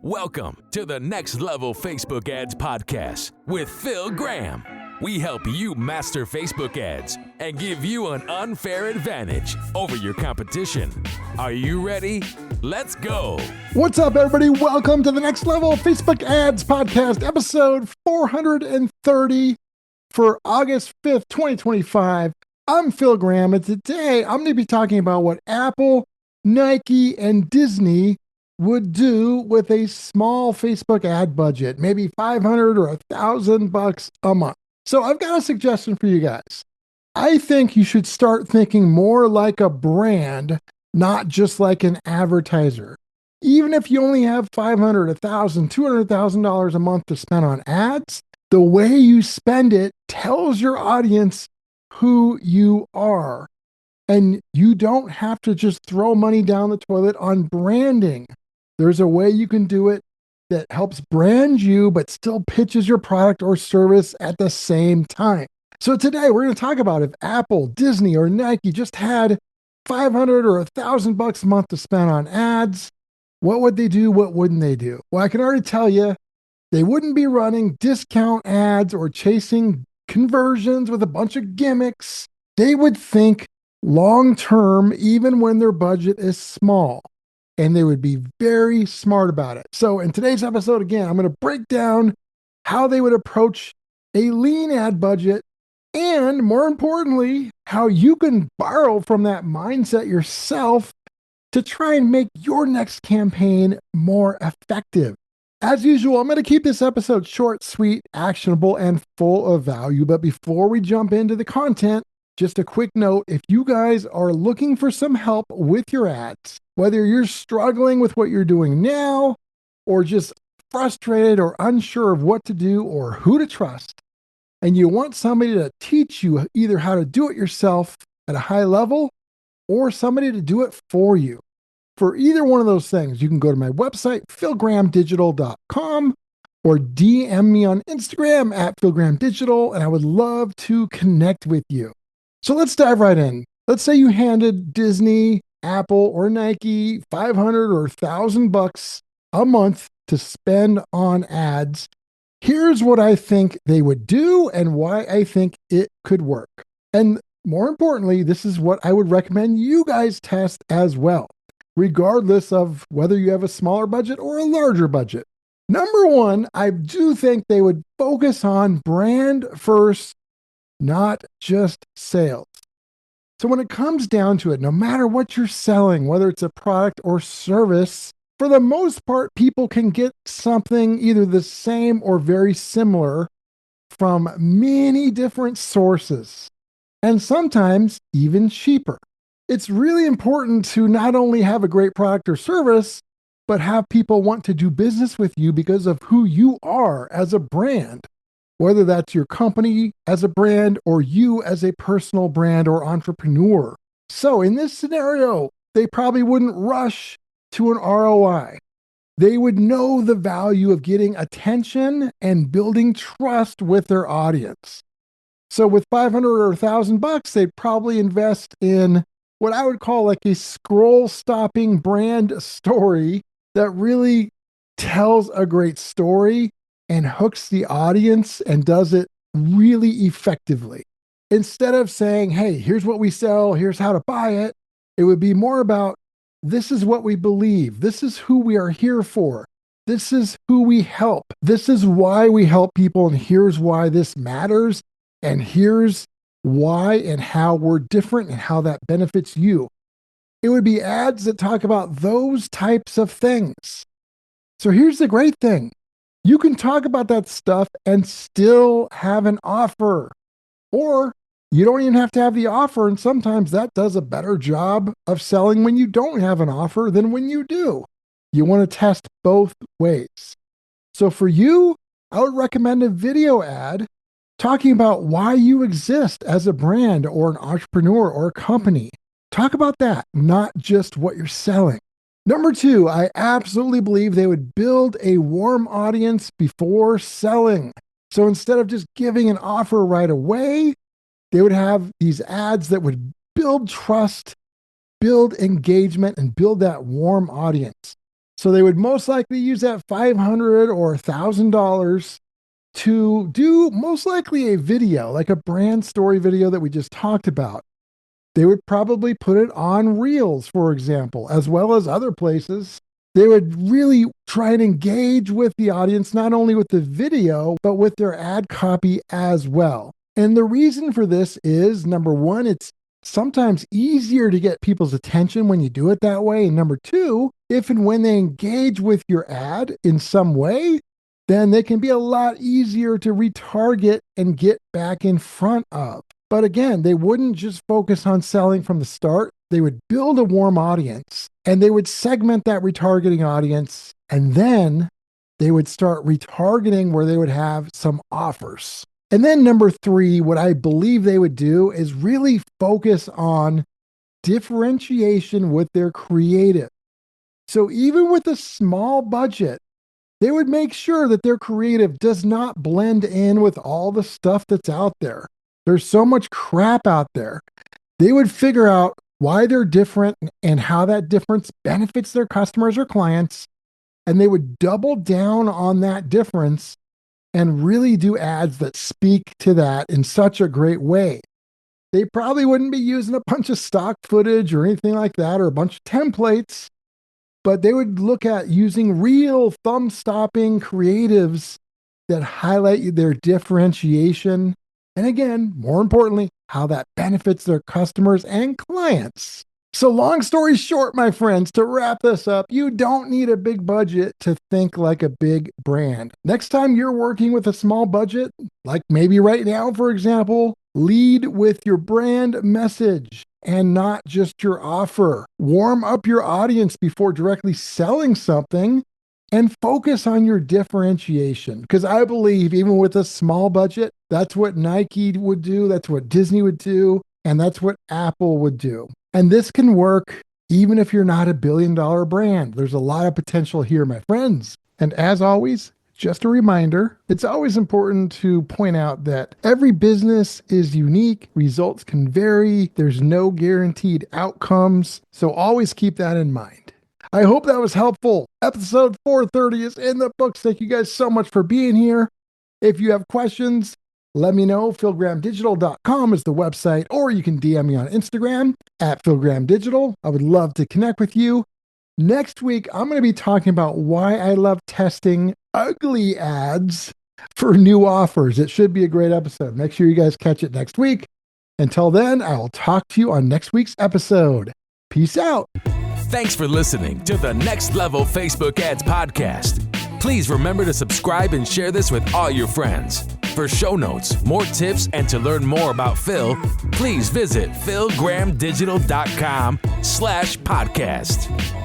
Welcome to the Next Level Facebook Ads Podcast with Phil Graham. We help you master Facebook ads and give you an unfair advantage over your competition. Are you ready? Let's go. What's up, everybody? Welcome to the Next Level Facebook Ads Podcast, episode 430 for August 5th, 2025. I'm Phil Graham, and today I'm going to be talking about what Apple, Nike, and Disney would do with a small Facebook ad budget, maybe $500 or $1,000 a month. So I've got a suggestion for you guys. I think you should start thinking more like a brand, not just like an advertiser. Even if you only have $500, $1,000, $200,000 a month to spend on ads, the way you spend it tells your audience who you are. And you don't have to just throw money down the toilet on branding. There's a way you can do it that helps brand you, but still pitches your product or service at the same time. So today we're going to talk about if Apple, Disney, or Nike just had $500 or $1,000 a month to spend on ads. What would they do? What wouldn't they do? Well, I can already tell you, they wouldn't be running discount ads or chasing conversions with a bunch of gimmicks. They would think long-term, even when their budget is small. And they would be very smart about it. So in today's episode, again, I'm going to break down how they would approach a lean ad budget, and more importantly, how you can borrow from that mindset yourself to try and make your next campaign more effective. As usual, I'm going to keep this episode short, sweet, actionable, and full of value. But before we jump into the content, just a quick note, if you guys are looking for some help with your ads, whether you're struggling with what you're doing now or just frustrated or unsure of what to do or who to trust, and you want somebody to teach you either how to do it yourself at a high level or somebody to do it for you, for either one of those things, you can go to my website, philgrahamdigital.com, or DM me on Instagram at philgrahamdigital, and I would love to connect with you. So let's dive right in. Let's say you handed Disney, Apple, or Nike $500 or $1,000 a month to spend on ads. Here's what I think they would do and why I think it could work. And more importantly, this is what I would recommend you guys test as well, regardless of whether you have a smaller budget or a larger budget. Number one, I do think they would focus on brand first, not just sales. So when it comes down to it, no matter what you're selling, whether it's a product or service, for the most part, people can get something either the same or very similar from many different sources, and sometimes even cheaper. It's really important to not only have a great product or service, but have people want to do business with you because of who you are as a brand. Whether that's your company as a brand or you as a personal brand or entrepreneur. So in this scenario, they probably wouldn't rush to an ROI. They would know the value of getting attention and building trust with their audience. So with $500 or $1,000, they'd probably invest in what I would call like a scroll-stopping brand story that really tells a great story and hooks the audience and does it really effectively. Instead of saying, hey, here's what we sell, here's how to buy it, it would be more about, this is what we believe, this is who we are here for, this is who we help, this is why we help people, and here's why this matters, and here's why and how we're different and how that benefits you. It would be ads that talk about those types of things. So here's the great thing. You can talk about that stuff and still have an offer. Or you don't even have to have the offer, and sometimes that does a better job of selling when you don't have an offer than when you do. You want to test both ways. So for you, I would recommend a video ad talking about why you exist as a brand or an entrepreneur or a company. Talk about that, not just what you're selling. Number two, I absolutely believe they would build a warm audience before selling. So instead of just giving an offer right away, they would have these ads that would build trust, build engagement, and build that warm audience. So they would most likely use that $500 or $1,000 to do most likely a video, like a brand story video that we just talked about. They would probably put it on Reels, for example, as well as other places. They would really try and engage with the audience, not only with the video, but with their ad copy as well. And the reason for this is, number one, it's sometimes easier to get people's attention when you do it that way. And number two, if and when they engage with your ad in some way, then they can be a lot easier to retarget and get back in front of. But again, they wouldn't just focus on selling from the start. They would build a warm audience and they would segment that retargeting audience. And then they would start retargeting where they would have some offers. And then number three, what I believe they would do is really focus on differentiation with their creative. So even with a small budget, they would make sure that their creative does not blend in with all the stuff that's out there. There's so much crap out there. They would figure out why they're different and how that difference benefits their customers or clients. And they would double down on that difference and really do ads that speak to that in such a great way. They probably wouldn't be using a bunch of stock footage or anything like that, or a bunch of templates, but they would look at using real thumb-stopping creatives that highlight their differentiation. And again, more importantly, how that benefits their customers and clients. So long story short, my friends, to wrap this up, you don't need a big budget to think like a big brand. Next time you're working with a small budget, like maybe right now, for example, lead with your brand message and not just your offer. Warm up your audience before directly selling something and focus on your differentiation. Because I believe even with a small budget, that's what Nike would do, that's what Disney would do, and that's what Apple would do. And this can work even if you're not a billion-dollar brand. There's a lot of potential here, my friends. And as always, just a reminder, it's always important to point out that every business is unique. Results can vary. There's no guaranteed outcomes. So always keep that in mind. I hope that was helpful. Episode 430 is in the books. Thank you guys so much for being here. If you have questions, let me know. PhilGrahamDigital.com is the website, or you can DM me on Instagram at PhilGrahamDigital. I would love to connect with you. Next week, I'm going to be talking about why I love testing ugly ads for new offers. It should be a great episode. Make sure you guys catch it next week. Until then, I will talk to you on next week's episode. Peace out. Thanks for listening to the Next Level Facebook Ads Podcast. Please remember to subscribe and share this with all your friends. For show notes, more tips, and to learn more about Phil, please visit philgrahamdigital.com/podcast.